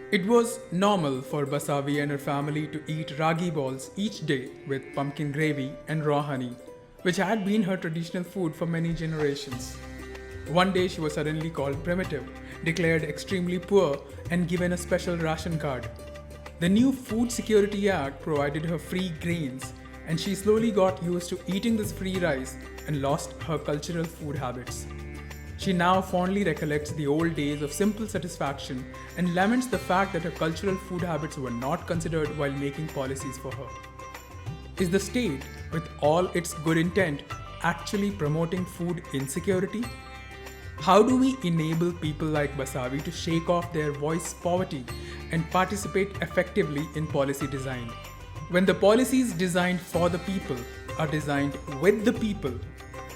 It was normal for Basavi and her family to eat ragi balls each day with pumpkin gravy and raw honey, which had been her traditional food for many generations. One day she was suddenly called primitive, declared extremely poor, and given a special ration card. The new Food Security Act provided her free grains, and she slowly got used to eating this free rice and lost her cultural food habits. She now fondly recollects the old days of simple satisfaction and laments the fact that her cultural food habits were not considered while making policies for her. Is the state, with all its good intent, actually promoting food insecurity? How do we enable people like Basavi to shake off their voice poverty and participate effectively in policy design? When the policies designed for the people are designed with the people,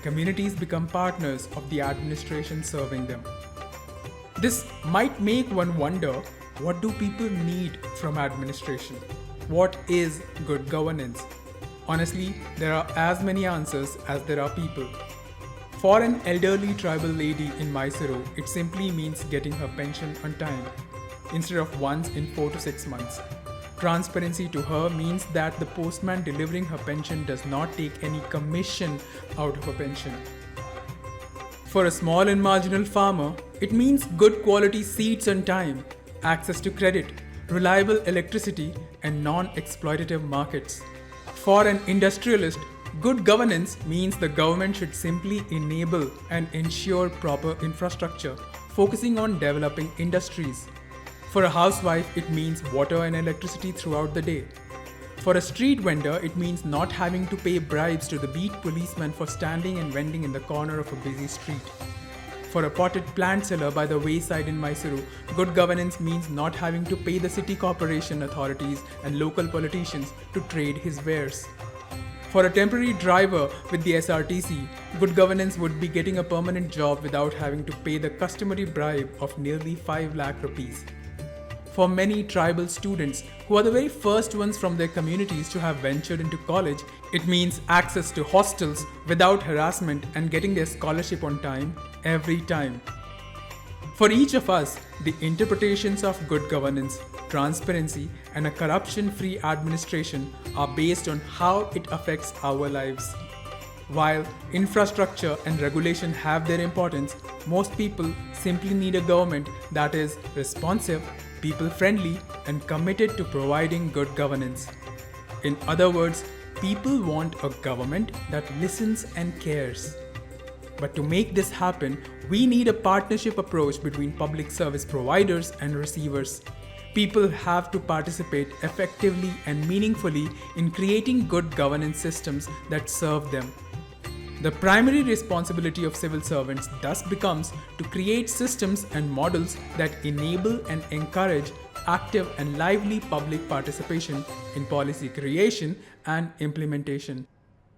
communities become partners of the administration serving them. This might make one wonder, what do people need from administration? What is good governance? Honestly, there are as many answers as there are people. For an elderly tribal lady in Mysuru, it simply means getting her pension on time, instead of once in 4 to 6 months. Transparency to her means that the postman delivering her pension does not take any commission out of her pension. For a small and marginal farmer, it means good quality seeds on time, access to credit, reliable electricity, and non-exploitative markets. For an industrialist, good governance means the government should simply enable and ensure proper infrastructure, focusing on developing industries. For a housewife, it means water and electricity throughout the day. For a street vendor, it means not having to pay bribes to the beat policeman for standing and vending in the corner of a busy street. For a potted plant seller by the wayside in Mysuru, good governance means not having to pay the city corporation authorities and local politicians to trade his wares. For a temporary driver with the SRTC, good governance would be getting a permanent job without having to pay the customary bribe of nearly 5 lakh rupees. For many tribal students, who are the very first ones from their communities to have ventured into college, it means access to hostels without harassment and getting their scholarship on time, every time. For each of us, the interpretations of good governance, transparency, and a corruption-free administration are based on how it affects our lives. While infrastructure and regulation have their importance, most people simply need a government that is responsive, people-friendly, and committed to providing good governance. In other words, people want a government that listens and cares. But to make this happen, we need a partnership approach between public service providers and receivers. People have to participate effectively and meaningfully in creating good governance systems that serve them. The primary responsibility of civil servants thus becomes to create systems and models that enable and encourage active and lively public participation in policy creation and implementation.